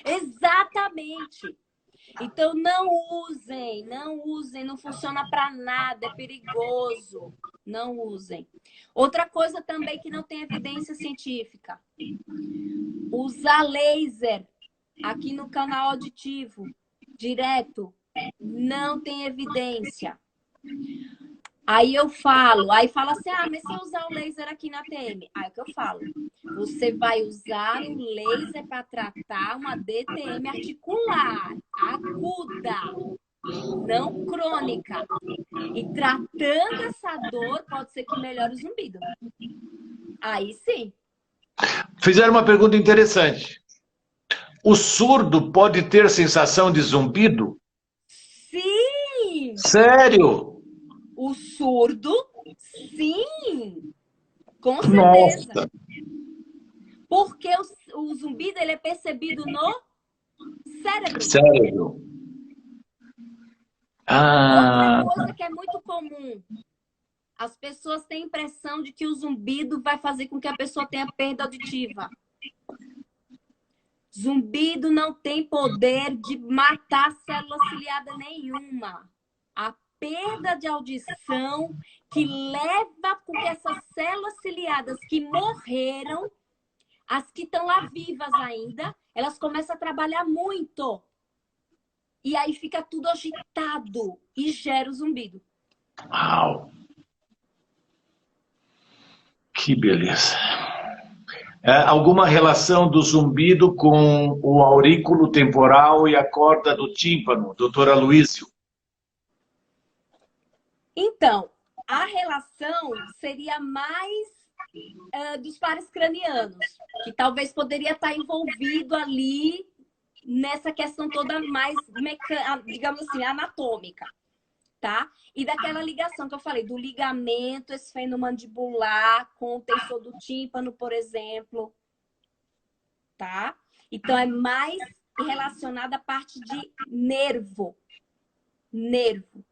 Exatamente. Então, não usem, não funciona para nada, é perigoso. Não usem. Outra coisa também que não tem evidência científica. Usar laser aqui no canal auditivo, direto, não tem evidência. Aí fala assim, mas se eu usar o laser aqui na TM? Aí é o que eu falo. Você vai usar o laser para tratar uma DTM articular, aguda, não crônica. E tratando essa dor, pode ser que melhore o zumbido. Aí sim. Fizeram uma pergunta interessante. O surdo pode ter sensação de zumbido? Sim! Sério? O surdo, sim! Com certeza. Nossa. Porque o zumbido ele é percebido no cérebro. Sério? Outra coisa que é muito comum. As pessoas têm a impressão de que o zumbido vai fazer com que a pessoa tenha perda auditiva. Zumbido não tem poder de matar célula ciliada nenhuma. A perda de audição que leva com que essas células ciliadas que morreram, as que estão lá vivas ainda, elas começam a trabalhar muito. E aí fica tudo agitado e gera o zumbido. Uau! Que beleza! Alguma relação do zumbido com o aurículo temporal e a corda do tímpano, doutora Luísio? Então, a relação seria mais dos pares cranianos, que talvez poderia estar envolvido ali nessa questão toda mais, digamos assim, anatômica, tá? E daquela ligação que eu falei, do ligamento esfenomandibular com o tensor do tímpano, por exemplo, tá? Então, é mais relacionada à parte de nervo. Nervo.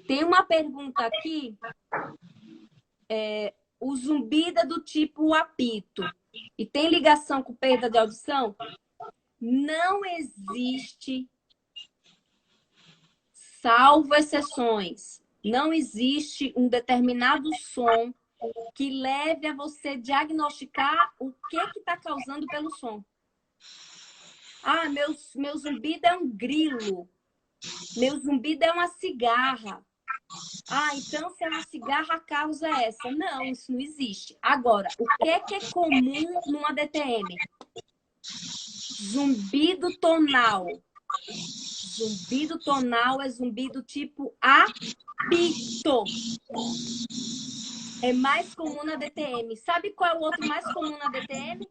Tem uma pergunta aqui, o zumbido é do tipo apito e tem ligação com perda de audição? Não existe, salvo exceções, não existe um determinado som que leve a você diagnosticar o que está causando pelo som. Ah, meu zumbido é um grilo. Meu zumbido é uma cigarra. Ah, então se é uma cigarra, a causa é essa. Não, isso não existe. Agora, o que é comum numa DTM? Zumbido tonal. Zumbido tonal é zumbido tipo apito. É mais comum na DTM. Sabe qual é o outro mais comum na DTM?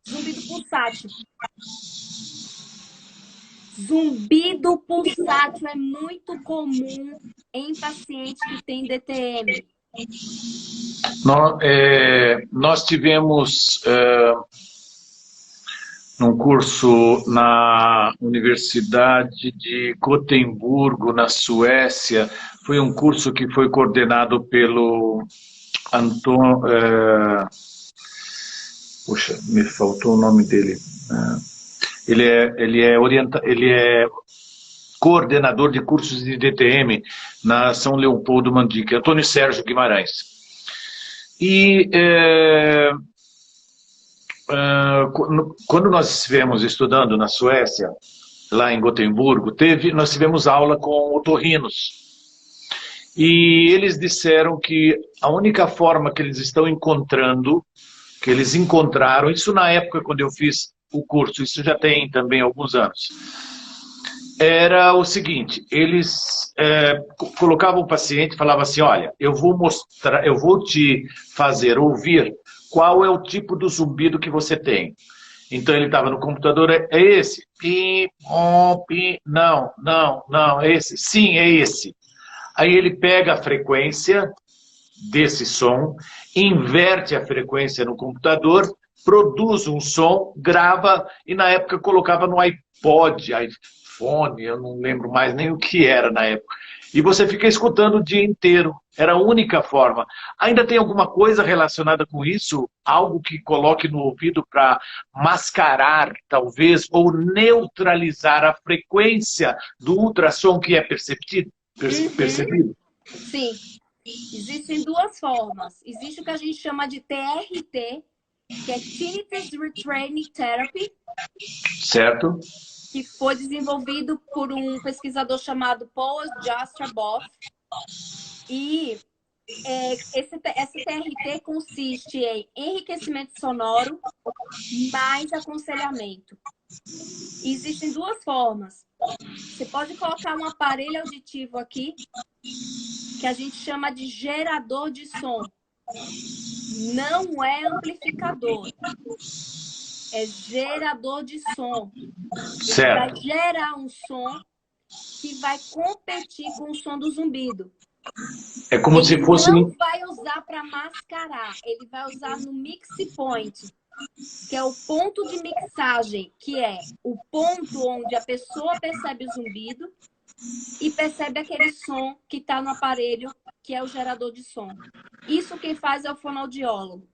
Zumbido pulsátil. Zumbido pulsátil é muito comum em pacientes que têm DTM. Nós tivemos num curso na Universidade de Gotemburgo, na Suécia. Foi um curso que foi coordenado pelo Anton... Puxa, me faltou o nome dele. Ele é coordenador de cursos de DTM na São Leopoldo Mandique, Antônio Sérgio Guimarães. E quando nós estivemos estudando na Suécia, lá em Gotemburgo, nós tivemos aula com otorrinos. E eles disseram que a única forma que eles estão encontrando, que eles encontraram, isso na época quando eu fiz o curso, isso já tem também alguns anos, era o seguinte: eles colocavam o paciente e falavam assim, olha, eu vou te fazer ouvir qual é o tipo do zumbido que você tem. Então ele estava no computador, é esse? Pi, pi, não, é esse. Sim, é esse. Aí ele pega a frequência desse som, inverte a frequência no computador, produz um som, grava e na época colocava no iPod, iPhone, eu não lembro mais nem o que era na época. E você fica escutando o dia inteiro. Era a única forma. Ainda tem alguma coisa relacionada com isso? Algo que coloque no ouvido para mascarar, talvez, ou neutralizar a frequência do ultrassom que é percebido? Percebido? Sim. Existem duas formas. Existe o que a gente chama de TRT, que é Tinnitus Retraining Therapy. Certo. Que foi desenvolvido por um pesquisador chamado Paul Jastreboff. E esse TRT consiste em enriquecimento sonoro mais aconselhamento. E existem duas formas. Você pode colocar um aparelho auditivo aqui, que a gente chama de gerador de som. Não é amplificador. É gerador de som. Ele vai gerar um som que vai competir com o som do zumbido. É como se fosse... Ele não vai usar para mascarar. Ele vai usar no mix point, que é o ponto de mixagem, que é o ponto onde a pessoa percebe o zumbido e percebe aquele som que está no aparelho, que é o gerador de som. Isso quem faz é o fonoaudiólogo.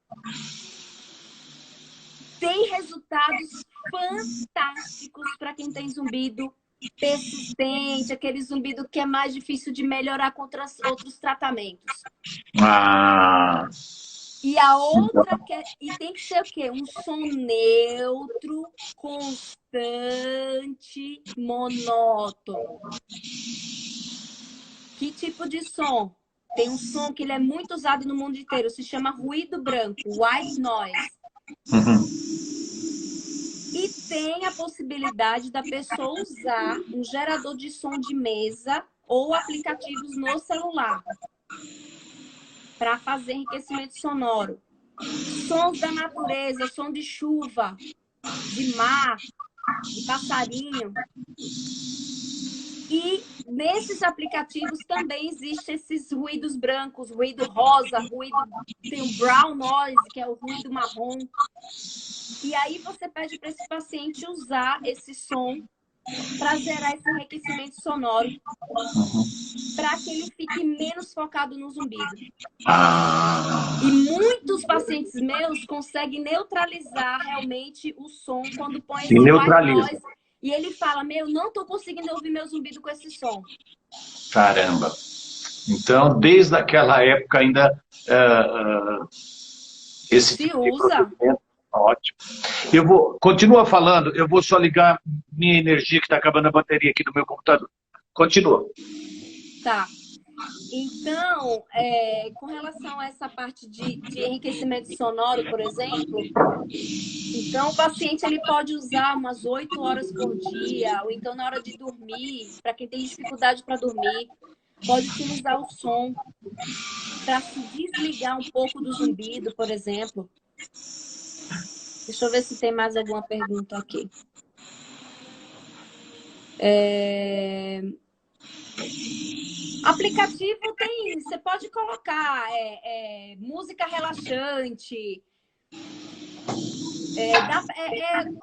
Tem resultados fantásticos para quem tem zumbido persistente, aquele zumbido que é mais difícil de melhorar contra outros tratamentos. E a outra e tem que ser o quê? Um som neutro, constante, monótono. Que tipo de som? Tem um som que ele é muito usado no mundo inteiro, se chama ruído branco, white noise. E tem a possibilidade da pessoa usar um gerador de som de mesa ou aplicativos no celular para fazer enriquecimento sonoro. Sons da natureza, som de chuva, de mar, de passarinho. E nesses aplicativos também existem esses ruídos brancos, ruído rosa, tem o brown noise, que é o ruído marrom. E aí você pede para esse paciente usar esse som para gerar esse enriquecimento sonoro, para que ele fique menos focado no zumbido. E muitos pacientes meus conseguem neutralizar realmente o som quando põe esse white noise. E ele fala, não estou conseguindo ouvir meu zumbido com esse som. Caramba! Então, desde aquela época ainda esse se tipo de usa. procedimento. Ótimo. Continua falando, eu vou só ligar minha energia que está acabando a bateria aqui do meu computador. Continua. Tá. Então, com relação a essa parte de enriquecimento sonoro, por exemplo, então o paciente ele pode usar umas 8 horas por dia, ou então na hora de dormir, para quem tem dificuldade para dormir, pode utilizar o som para se desligar um pouco do zumbido, por exemplo. Deixa eu ver se tem mais alguma pergunta aqui. Aplicativo tem, você pode colocar música relaxante.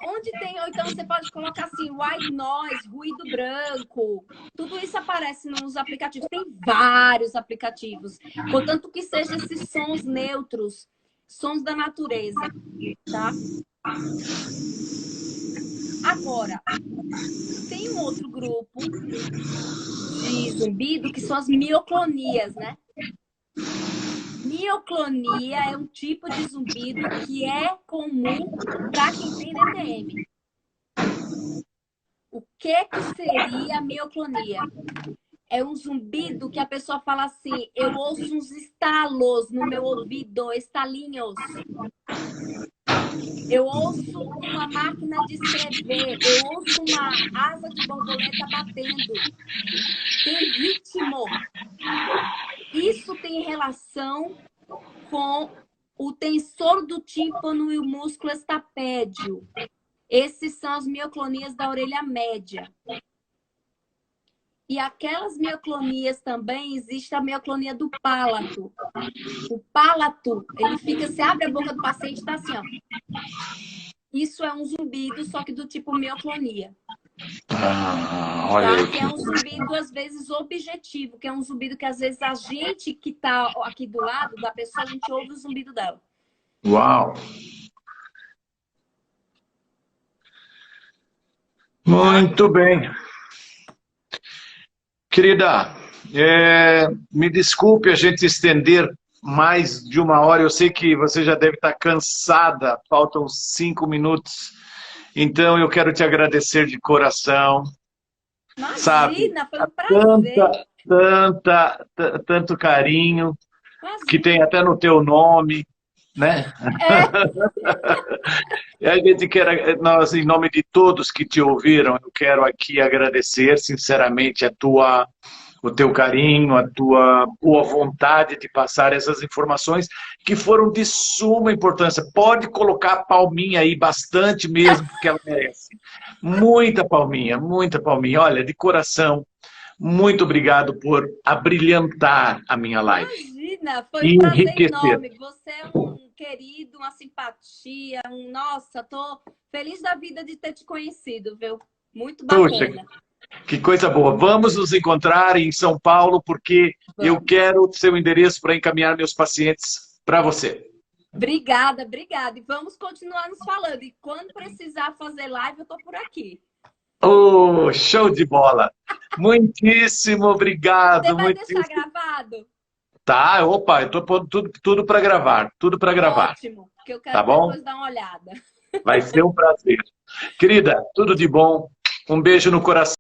Onde tem, ou então você pode colocar assim, white noise, ruído branco. Tudo isso aparece nos aplicativos. Tem vários aplicativos. Contanto que sejam esses sons neutros, sons da natureza, tá? Agora, tem um outro grupo de zumbido que são as mioclonias, né? Mioclonia é um tipo de zumbido que é comum para quem tem DTM. O que seria a mioclonia? É um zumbido que a pessoa fala assim, eu ouço uns estalos no meu ouvido, estalinhos. Eu ouço uma máquina de escrever, eu ouço uma asa de borboleta batendo. Tem ritmo. Isso tem relação com o tensor do tímpano e o músculo estapédio. Esses são as mioclonias da orelha média. E aquelas mioclonias também, existe a mioclonia do pálato. O pálato, ele fica, você abre a boca do paciente e tá assim, ó. Isso é um zumbido, só que do tipo mioclonia. Ah, olha Tá? aí Que que... é um zumbido, às vezes, objetivo, que é um zumbido que, às vezes, a gente que tá aqui do lado da pessoa, a gente ouve o zumbido dela. Uau! Tá? Muito bem. Querida, me desculpe a gente estender mais de uma hora. Eu sei que você já deve estar cansada, faltam 5 minutos. Então, eu quero te agradecer de coração, sabe? Imagina, foi um prazer. Tanta, tanto carinho que tem Imagina. até no teu nome, né? É, E a gente quer, nós, em nome de todos que te ouviram, eu quero aqui agradecer sinceramente o teu carinho, a tua boa vontade de passar essas informações que foram de suma importância. Pode colocar a palminha aí, bastante mesmo, porque ela merece. Muita palminha, muita palminha. Olha, de coração, muito obrigado por abrilhantar a minha live imagina, foi um e prazer enriquecer. enorme. Você é um querido, uma simpatia, nossa, tô feliz da vida de ter te conhecido, viu? Muito Puxa, bacana. que coisa boa. Vamos nos encontrar em São Paulo, porque eu Vamos. quero o seu endereço para encaminhar meus pacientes para você. Obrigada, obrigada. E vamos continuar nos falando. E quando precisar fazer live, eu tô por aqui. Oh, show de bola! Muitíssimo Você obrigado, vai deixar muitíssimo. gravado? Tá, opa, eu tô pondo tudo para gravar, tudo para gravar, Ótimo, porque eu tá quero bom? depois dar uma olhada. Vai ser um prazer. Querida, tudo de bom. Um beijo no coração.